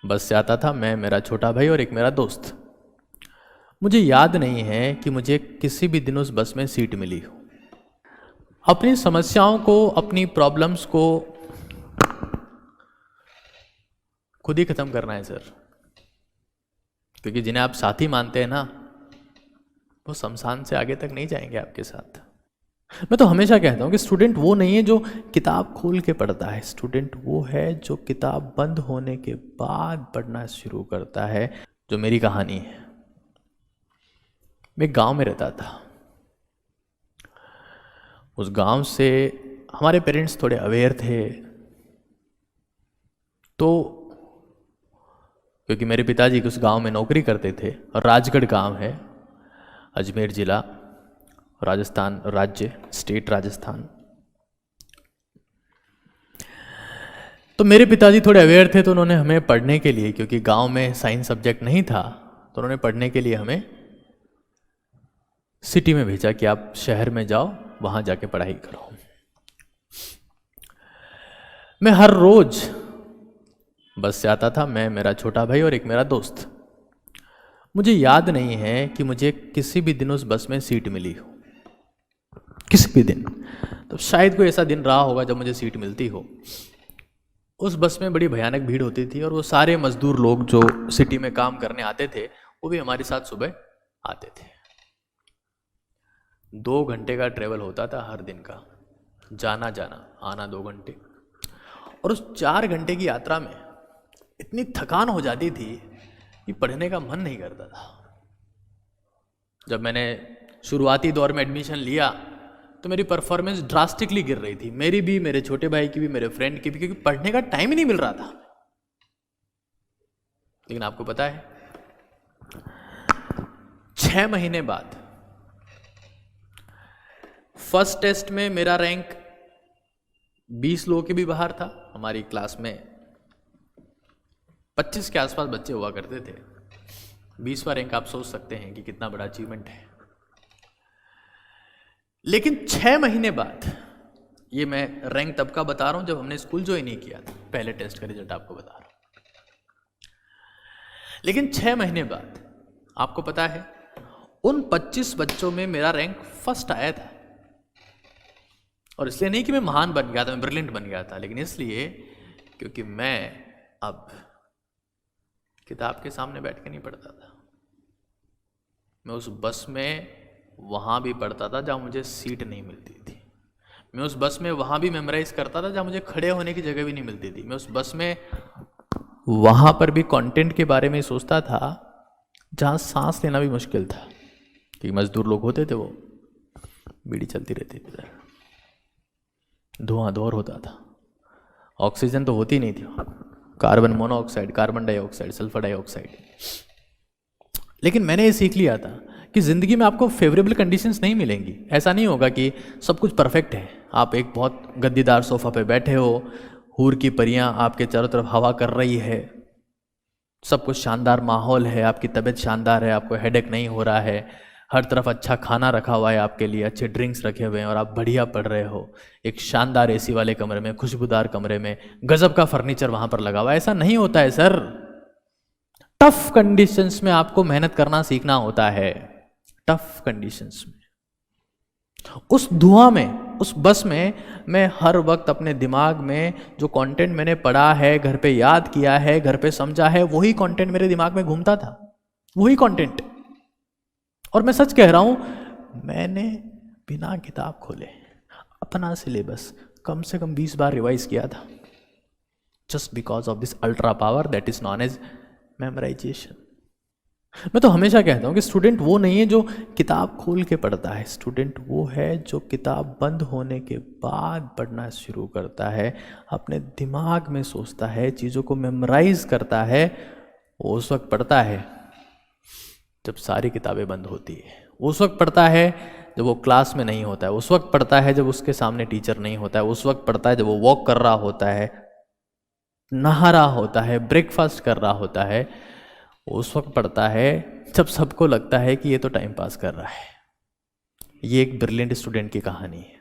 बस से आता था मैं, मेरा छोटा भाई और एक मेरा दोस्त। मुझे याद नहीं है कि मुझे किसी भी दिन उस बस में सीट मिली हो। अपनी समस्याओं को, अपनी प्रॉब्लम्स को खुद ही खत्म करना है सर, क्योंकि जिन्हें आप साथी मानते हैं ना, वो शमशान से आगे तक नहीं जाएंगे आपके साथ। मैं तो हमेशा कहता हूँ कि स्टूडेंट वो नहीं है जो किताब खोल के पढ़ता है, स्टूडेंट वो है जो किताब बंद होने के बाद पढ़ना शुरू करता है। जो मेरी कहानी है, मैं गांव में रहता था। उस गांव से हमारे पेरेंट्स थोड़े अवेयर थे, तो क्योंकि मेरे पिताजी उस गांव में नौकरी करते थे, और राजगढ़ गांव है, अजमेर जिला, राजस्थान राज्य, स्टेट राजस्थान। तो मेरे पिताजी थोड़े अवेयर थे, तो उन्होंने हमें पढ़ने के लिए, क्योंकि गांव में साइंस सब्जेक्ट नहीं था, तो उन्होंने पढ़ने के लिए हमें सिटी में भेजा कि आप शहर में जाओ, वहां जाके पढ़ाई करो। मैं हर रोज बस से आता था मैं, मेरा छोटा भाई और एक मेरा दोस्त। मुझे याद नहीं है कि मुझे किसी भी दिन उस बस में सीट मिली हो, किसी भी दिन। तो शायद कोई ऐसा दिन रहा होगा जब मुझे सीट मिलती हो। उस बस में बड़ी भयानक भीड़ होती थी, और वो सारे मजदूर लोग जो सिटी में काम करने आते थे, वो भी हमारे साथ सुबह आते थे। 2 घंटे का ट्रेवल होता था हर दिन का, जाना जाना आना 2 घंटे। और उस 4 घंटे की यात्रा में इतनी थकान हो जाती थी कि पढ़ने का मन नहीं करता था। जब मैंने शुरुआती दौर में एडमिशन लिया, तो मेरी परफॉर्मेंस ड्रास्टिकली गिर रही थी, मेरी भी, मेरे छोटे भाई की भी, मेरे फ्रेंड की भी, क्योंकि पढ़ने का टाइम ही नहीं मिल रहा था। लेकिन आपको पता है, 6 महीने बाद फर्स्ट टेस्ट में मेरा रैंक 20 लोगों के भी बाहर था। हमारी क्लास में 25 के आसपास बच्चे हुआ करते थे। 20वां रैंक आप सोच सकते हैं कि कितना बड़ा अचीवमेंट है। लेकिन 6 महीने बाद, ये मैं रैंक तब का बता रहा हूं जब हमने स्कूल ज्वाइन नहीं किया था, पहले टेस्ट का रिजल्ट आपको बता रहा हूं। लेकिन 6 महीने बाद आपको पता है, उन 25 बच्चों में मेरा रैंक फर्स्ट आया था। और इसलिए नहीं कि मैं महान बन गया था, मैं ब्रिलियंट बन गया था, लेकिन इसलिए क्योंकि मैं अब किताब के सामने बैठ के नहीं पढ़ता था। मैं उस बस में वहाँ भी पढ़ता था जहाँ मुझे सीट नहीं मिलती थी। मैं उस बस में वहाँ भी मेमोराइज करता था जहाँ मुझे खड़े होने की जगह भी नहीं मिलती थी। मैं उस बस में वहाँ पर भी कंटेंट के बारे में सोचता था जहाँ सांस लेना भी मुश्किल था, क्योंकि मजदूर लोग होते थे, वो बीड़ी चलती रहती थी, धुआंधार होता था, ऑक्सीजन तो होती नहीं थी, carbon monoxide, carbon dioxide, sulphur dioxide. लेकिन मैंने ये सीख लिया था कि ज़िंदगी में आपको फेवरेबल कंडीशंस नहीं मिलेंगी। ऐसा नहीं होगा कि सब कुछ परफेक्ट है, आप एक बहुत गद्दीदार सोफा पे बैठे हो, हूर की परियां आपके चारों तरफ हवा कर रही है, सब कुछ शानदार माहौल है, आपकी तबीयत शानदार है, आपको हेडेक नहीं हो रहा है, हर तरफ अच्छा खाना रखा हुआ है आपके लिए, अच्छे ड्रिंक्स रखे हुए हैं, और आप बढ़िया पढ़ रहे हो एक शानदार एसी वाले कमरे में, खुशबूदार कमरे में, गजब का फर्नीचर वहां पर लगा हुआ है। ऐसा नहीं होता है सर। टफ कंडीशंस में आपको मेहनत करना सीखना होता है, टफ कंडीशंस में। उस धुआं में, उस बस में मैं हर वक्त अपने दिमाग में जो कंटेंट मैंने पढ़ा है, घर पे याद किया है, घर पे समझा है, वही कंटेंट मेरे दिमाग में घूमता था, वही कंटेंट। और मैं सच कह रहा हूं, मैंने बिना किताब खोले अपना सिलेबस कम से कम 20 बार रिवाइज किया था, just because of this ultra power that is non edge memorization. मैं तो हमेशा कहता हूं कि स्टूडेंट वो नहीं है जो किताब खोल के पढ़ता है, स्टूडेंट वो है जो किताब बंद होने के बाद पढ़ना शुरू करता है, अपने दिमाग में सोचता है, चीज़ों को मेमोराइज करता है। वो उस वक्त पढ़ता है जब सारी किताबें बंद होती है, उस वक्त पढ़ता है जब वो क्लास में नहीं होता है, उस वक्त पढ़ता है जब उसके सामने टीचर नहीं होता है, उस वक्त पढ़ता है जब वो वॉक कर रहा होता है, नहा रहा होता है, ब्रेकफास्ट कर रहा होता है, उस वक्त पढ़ता है जब सबको लगता है कि ये तो टाइम पास कर रहा है। ये एक ब्रिलियंट स्टूडेंट की कहानी है।